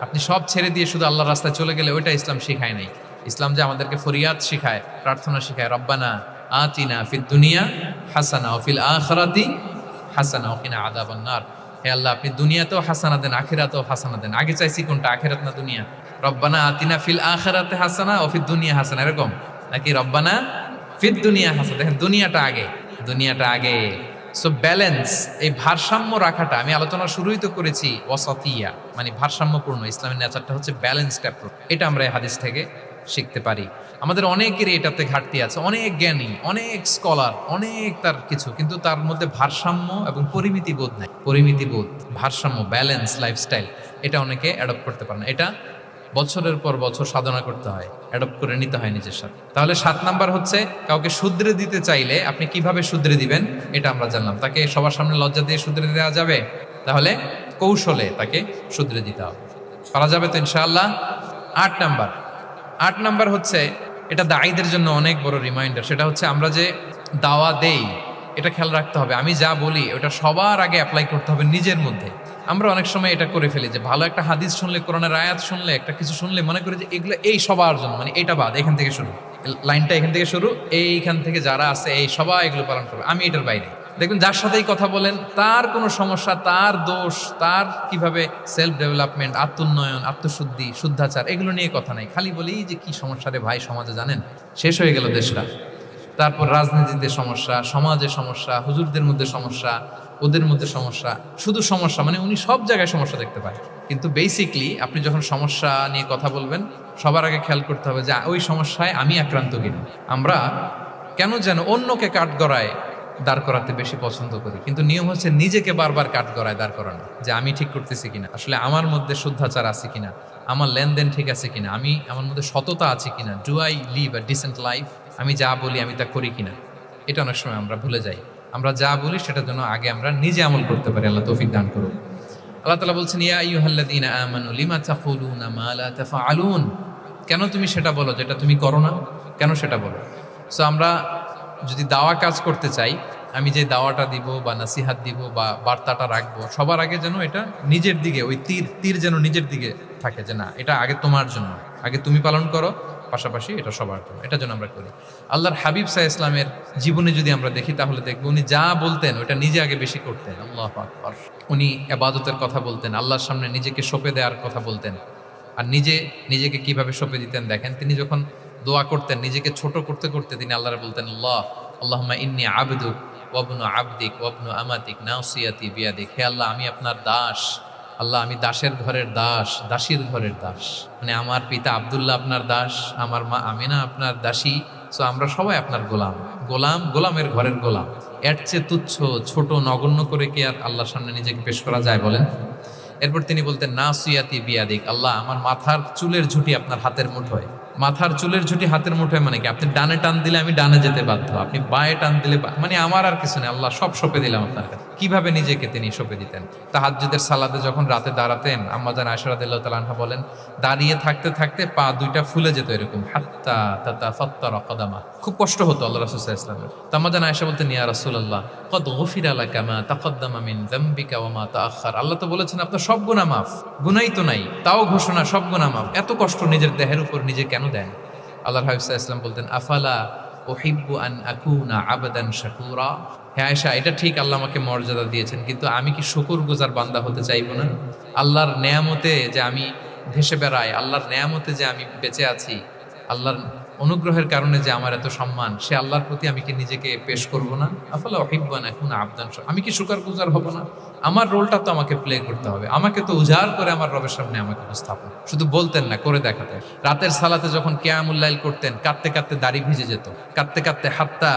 আপনি সব ছেড়ে দিয়ে শুধু আল্লাহর রাস্তায় চলে গেলে ওইটা ইসলাম শিখায় নাই। ইসলাম যে আমাদেরকে ফরিয়াদ শিখায়, প্রার্থনা শিখায়, রব্বানা আতিনা ফিদ দুনিয়া হাসানা ও ফিল আখিরাতি হাসানা ওয়া কিনা আযাবান নার। হে আল্লাহ, আপনি দুনিয়াতেও হাসানা দেন, আখিরাতেও হাসানা দেন। আগে চাইছি কোনটা, আখিরাত না দুনিয়া? রব্বানা আতিনা ফিল আখিরাতি হাসানা ও ফিদ দুনিয়া হাসানা, এরকম নাকি রব্বানা ফিদ দুনিয়া হাসানা? দেখেন, দুনিয়াটা আগে, দুনিয়াটা আগে। সো ব্যালেন্স, এই ভারসাম্য রাখাটা আমি আলোচনা শুরুই তো করেছি, ওয়াসাতিয়া মানে ভারসাম্যপূর্ণ। ইসলামের নেচারটা হচ্ছে ব্যালেন্সড অ্যাপ্রোচ। এটা আমরা এই হাদিস থেকে শিখতে পারি। আমাদের অনেকেরই এটাতে ঘাটতি আছে, অনেক জ্ঞানী, অনেক স্কলার, অনেক তার কিছু, কিন্তু তার মধ্যে ভারসাম্য এবং পরিমিতি বোধ নাই। পরিমিতি বোধ, ভারসাম্য, ব্যালেন্স লাইফস্টাইল, এটা অনেকে অ্যাডপ্ট করতে পারে না। এটা বছরের পর বছর সাধনা করতে হয়, অ্যাডপ্ট করে নিতে হয় নিজের সাথে। তাহলে 7 নাম্বার হচ্ছে, কাউকে শুধরে দিতে চাইলে আপনি কিভাবে শুধরে দিবেন এটা আমরা জানলাম। তাকে সবার সামনে লজ্জা দিয়ে শুধরে দেওয়া যাবে? তাহলে কৌশলে তাকে শুধরে দিতে হবে। পারা যাবে তো ইনশাআল্লাহ? 8 নাম্বার হচ্ছে, এটা দায়ীদের জন্য অনেক বড় রিমাইন্ডার। সেটা হচ্ছে, আমরা যে দাওয়া দেই এটা খেয়াল রাখতে হবে। আমি যা বলি ওটা সবার আগে অ্যাপ্লাই করতে হবে নিজের মধ্যে। আমরা অনেক সময় এটা করে ফেলি যে ভালো একটা হাদিস শুনলে, কোরআনের আয়াত শুনলে, একটা কিছু শুনলে মনে করি যে এগুলো এই সবার জন্য, মানে এটা বাদ, এখান থেকে শুরু, লাইনটা এখান থেকে শুরু, এইখান থেকে যারা আছে এই সবাই এগুলো পালন করবে, আমি এটার বাইরে। দেখবেন যার সাথেই কথা বলেন তার কোনো সমস্যা, তার দোষ, তার কিভাবে সেলফ ডেভেলপমেন্ট, আত্মোন্নয়ন, আত্মশুদ্ধি, শুদ্ধাচার, এগুলো নিয়ে কথা নাই। খালি বলি যে কি সমস্যা রে ভাই সমাজে, জানেন শেষ হয়ে গেল দেশটা। তারপর রাজনীতিতে সমস্যা, সমাজে সমস্যা, হুজুরদের মধ্যে সমস্যা, ওদের মধ্যে সমস্যা, শুধু সমস্যা। মানে উনি সব জায়গায় সমস্যা দেখতে পায়। কিন্তু বেসিকলি আপনি যখন সমস্যা নিয়ে কথা বলবেন, সবার আগে খেয়াল করতে হবে যে ওই সমস্যায় আমি আক্রান্ত কিনা। আমরা কেন যেন অন্যকে কাঠগড়ায় দাঁড় করাতে বেশি পছন্দ করি, কিন্তু নিয়ম হচ্ছে নিজেকে বারবার কাঠগড়ায় দাঁড় করানো, যে আমি ঠিক করতেছি কিনা, আসলে আমার মধ্যে শুদ্ধাচার আছে কিনা, আমার লেনদেন ঠিক আছে কিনা, আমি আমার মধ্যে সততা আছে কিনা, do I live a decent life, আমি যা বলি আমি তা করি কিনা। এটা অনেক সময় আমরা ভুলে যাই। আমরা যা বলি সেটার জন্য আগে আমরা নিজে আমল করতে পারি। আল্লাহ তৌফিক দান করুন। আল্লাহ তাআলা বলছেন, ইয়া আইয়ুহাল্লাযীনা আমানু লিমা তাকুলুনা মা লা তাফআলুন। কেন তুমি সেটা বলো যেটা তুমি করো না? কেন সেটা বলো? সো আমরা যদি দাওয়া কাজ করতে চাই, আমি যে দাওয়াটা দিব বা নাসিহাত দিব বা বার্তাটা রাখবো, সবার আগে যেন এটা নিজের দিকে, ওই তীর যেন নিজের দিকে থাকে, যে না এটা আগে তোমার জন্য, আগে তুমি পালন করো, পাশাপাশি এটা সবার জন্য। এটা যেন আমরা করি। আল্লাহর হাবিব সাল্লাল্লাহু আলাইহি ইসলামের জীবনে যদি আমরা দেখি, তাহলে দেখবো উনি যা বলতেন ওটা নিজে আগে বেশি করতেন। আল্লাহু আকবার। উনি ইবাদতের কথা বলতেন, আল্লাহর সামনে নিজেকে সঁপে দেওয়ার কথা বলতেন। আর নিজেকে কিভাবে সঁপে দিতেন দেখেন, তিনি যখন দোয়া করতেন, নিজেকে ছোট করতে করতে তিনি আল্লাহরে বলতেন, আল্লাহুম্মা ইন্নী আবদুক ওয়া ইবনু আবদিক ওয়া ইবনু আমাতিক নাসিয়াতি বিয়াদিক। হে আল্লাহ, আমি আপনার দাস। আল্লাহ, আমি দাসের ঘরের দাস, দাসীর ঘরের দাস। মানে আমার পিতা আব্দুল্লাহ আপনার দাস, আমার মা আমিনা আপনার দাসী। সো আমরা সবাই আপনার গোলামের ঘরের গোলাম। এর চেয়ে তুচ্ছ, ছোট, নগণ্য করে কি আর আল্লাহর সামনে নিজেকে পেশ করা যায় বলেন? এরপর তিনি বলতেন, নাসিয়াতি বিয়াদিক। আল্লাহ, আমার মাথার চুলের ঝুঁটি আপনার হাতের মুঠোয়। মাথার চুলের ঝুঁটি হাতের মুঠোয় মানে কি? আপনি ডানে টান দিলে আমি ডানে যেতে বাধ্য, আপনি বাঁয়ে টান দিলে মানে আমার আর কিছু নেই। আল্লাহ, সব সঁপে দিলাম আপনার কাছে। কিভাবে নিজেকে তিনি সঁপে দিতেন? তাহাজ্জুদের সালাতে যখন রাতে দাঁড়াতেন, আম্মা জান আয়েশা রাদিয়াল্লাহু তাআলা আনহা বলেন, দাঁড়িয়ে থাকতে থাকতে পা দুইটা ফুলে যেত এরকম, হাত্তা তাতাফাত্তারা কদামা। খুব কষ্ট হতো আল্লাহ রাসূল সাল্লাল্লাহু আলাইহি ওয়াসাল্লামের। তো আম্মা জান আয়েশা বলতেন, ইয়া রাসূলুল্লাহ কদ গুফিরা লাকা মা তাকদ্দামা মিন যামবিকা ওয়া মা তাআখার। আল্লাহ তো বলেছেন আপনার সব গুনাহ মাফ, গুনাহই তো নাই, তাও ঘোষণা সব গুনাহ মাফ। এত কষ্ট নিজের দেহের উপর নিজে কেন দেন? আল্লাহর হাবিব সাল্লাল্লাহু আলাইহি ওয়াসাল্লাম বলতেন, আফালা উহিব্বু আন আকুনা আবদান শাকুরা। হে আয়েশা, এটা ঠিক আল্লাহ আমাকে মর্যাদা দিয়েছেন, কিন্তু আমি কি শুকরগুজার বান্দা হতে চাইবো না? আল্লাহর নেয়ামতে যে আমি ভেসে বেড়াই, আল্লাহর নেয়ামতে যে আমি বেঁচে আছি, আল্লাহর অনুগ্রহের কারণে যে আমার এত সম্মান, সে আল্লাহর প্রতি আমি কি নিজেকে পেশ করব না? আফালা উহিব্বু আন আকুনা আবদান শাকুরা। আমি কি শুকরগুজার হব না? আমার রোলটা তো আমাকে প্লে করতে হবে, আমাকে তো উজাড় করে আমার রবের সামনে আমাকে উপস্থাপন। শুধু বলতেন না, করে দেখাতেন। রাতের সালাতে যখন কিয়ামুল লাইল করতেন, কাঁদতে কাঁদতে দাড়ি ভিজে যেত, কাঁদতে কাঁদতে হাত্তা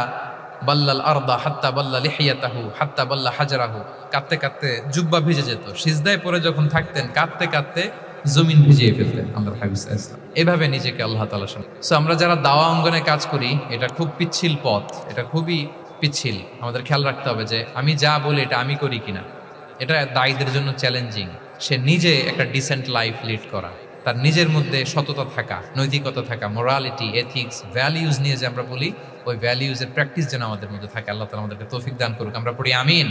বাল্লাল আরদা হাত্তা বাল্লা লিহিয়াতাহু হাত্তা বাল্লা হাজরাহু, কাঁদতে কাঁদতে জুব্বা ভিজে যেত। সিজদায় পড়ে যখন থাকতেন, কাঁদতে কাঁদতে জমিন ভিজিয়ে ফেলতেন আল্লাহর হাবিব সাল্লাল্লাহু আলাইহি ওয়াসাল্লাম। এভাবে নিজেকে আল্লাহ তাআলার সামনে। সো আমরা যারা দাওয়া অঙ্গনে কাজ করি, এটা খুব পিচ্ছিল পথ, এটা খুবই পিচ্ছিল। আমাদের খেয়াল রাখতে হবে যে আমি যা বলি এটা আমি করি কিনা। এটা দায়ীদের জন্য চ্যালেঞ্জিং। সে নিজে একটা ডিসেন্ট লাইফ লিড করা, তার নিজের মধ্যে সততা থাকা, নৈতিকতা থাকা, মোরালিটি, এথিক্স, ভ্যালিউজ নিয়ে যে আমরা বলি, ওই ভ্যালিউজের প্র্যাকটিস যেন আমাদের মধ্যে থাকে। আল্লাহ তাআলা আমাদেরকে তৌফিক দান করুক। আমরা পড়ি আমিন।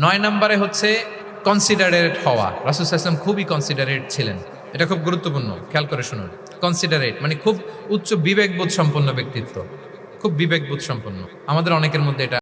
9 নম্বরে হচ্ছে কনসিডারেট হওয়া। রাসূল সাল্লাল্লাহু আলাইহি ওয়াসাল্লাম খুবই কনসিডারেট ছিলেন। এটা খুব গুরুত্বপূর্ণ, খেয়াল করে শুনুন। কনসিডারেট মানে খুব উচ্চ বিবেকবোধ সম্পন্ন ব্যক্তিত্ব, খুব বিবেকবোধ সম্পন্ন। আমাদের অনেকের মধ্যে এটা